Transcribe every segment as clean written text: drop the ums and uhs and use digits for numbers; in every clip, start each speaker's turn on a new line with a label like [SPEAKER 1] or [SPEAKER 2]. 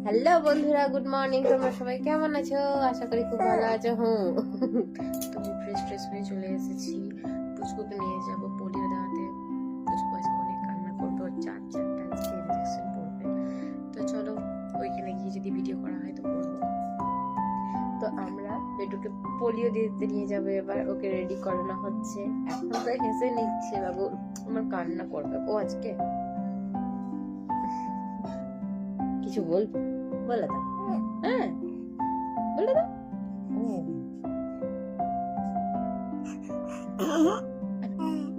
[SPEAKER 1] Hello বন্ধুরা, good morning. তোমরা সবাই কেমন আছো? আশা করি খুব ভালো আছো। তুমি ফ্রেশ হয়ে চলে এসেছি। পুচকুকে নিয়ে যাব পোলিও দেওয়াতে। পুচকু আজকে অনেক কান্না করবে, ওর চারটা আজকে ইঞ্জেকশন পড়বে। তো চলো ওইখানে গিয়ে যদি ভিডিও করা হয় তো করবো। তো আমরা লেটুকে পোলিও দিতে নিয়ে যাবো এবার। ওকে রেডি করানো হচ্ছে। এখন তো হেসে নিচ্ছে বাবু, আমার কান্না করবে ও আজকে। কিছু বলবো? বলে দাও। হ্যাঁ বলে দাও।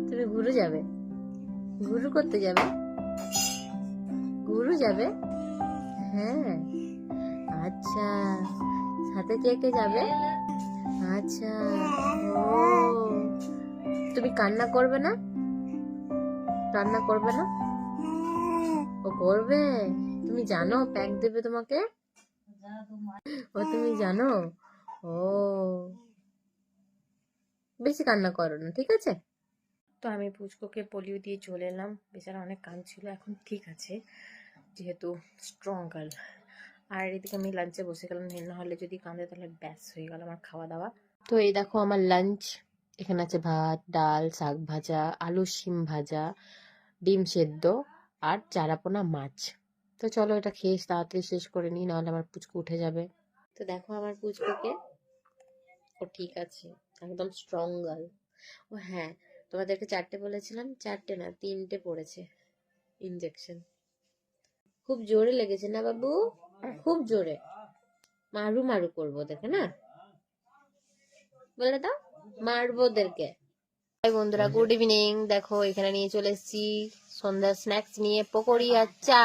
[SPEAKER 1] তুমি ঘুরু যাবে? ঘুরু করতে যাবে? ঘুরু যাবে? হ্যাঁ, আচ্ছা। সাথে কে কে যাবে? আচ্ছা। ও, তুমি কান্না করবে না? কান্না করবে না? ও করবে। তুমি জানো প্যাক দেবে তোমাকে? ও তুমি জানো? ও, বেশি কান্না করো না, ঠিক আছে? তো আমি পুচকুকে পোলিও দিয়ে চলে এলাম। বেচারা অনেক কাঁদছিল, এখন ঠিক আছে যেহেতু স্ট্রং গার্ল। আর এদিকে আমি লাঞ্চে বসে গেলাম, না হলে যদি কাঁদে তাহলে ব্যাস হয়ে গেল আমার খাওয়া দাওয়া। তো এই দেখো আমার লাঞ্চ। এখানে আছে ভাত, ডাল, শাক ভাজা, আলু শিম ভাজা, ডিম সেদ্ধ আর চারাপোনা মাছ। তো চলো এটা খেয়ে তাড়াতাড়ি শেষ করে নিই, নাহলে আমার পুচকু উঠে যাবে। তো দেখো আমার পুচকুকে, ও ঠিক আছে, একদম স্ট্রং গার্ল। ও হ্যাঁ, তোমাদেরকে 4টে বলেছিলাম, 4টে না 3টে পড়েছে ইনজেকশন। খুব জোরে লেগেছে না বাবু? খুব জোরে। মারু মারু করবো ওদেরকে, না বলে দাও, মারবো ওদেরকে। হাই বন্ধুরা, গুড ইভিনিং। দেখো এখানে নিয়ে চলে এসেছি সন্ধ্যার স্ন্যাক্স নিয়ে, পকোড়ি আর চা।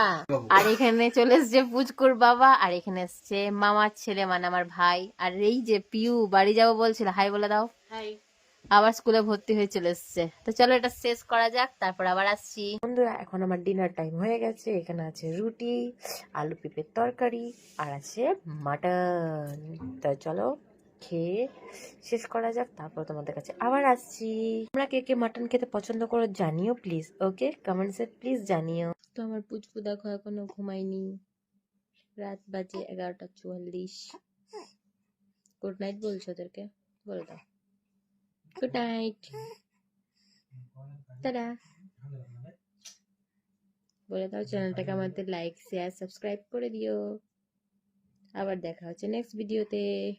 [SPEAKER 1] আর এখানে চলে এসছে পুচকুর বাবা, আর এখানে এসছে মামার ছেলে মানে আমার ভাই। আর এই যে পিউ বাড়ি যাবো বলছিল, হাই বলে দাও। হাই। আবার স্কুলে ভর্তি হয়ে চলে এসছে। তো চলো এটা শেষ করা যাক, তারপর আবার আসছি। বন্ধুরা এখন আমার ডিনার টাইম হয়ে গেছে। এখানে আছে রুটি, আলু পেঁপের তরকারি আর আছে মাটন। তো চলো খেয়ে শেষ করা যাক, তারপর তোমাদের কাছে আবার আসছি। তোমরা কে কে মাটন খেতে পছন্দ করো জানিও প্লিজ, ওকে? কমেন্টসে প্লিজ জানিও। তো আমার পুচকু দেখো এখনো ঘুমায়নি, রাত বাজে 11:44। গুড নাইট বলছো ওদেরকে, বলে দাও গুড নাইট, টাটা বলে দাও। চ্যানেলটাকে আমাদের লাইক শেয়ার সাবস্ক্রাইব করে দিও। আবার দেখা হচ্ছে নেক্সট ভিডিওতে।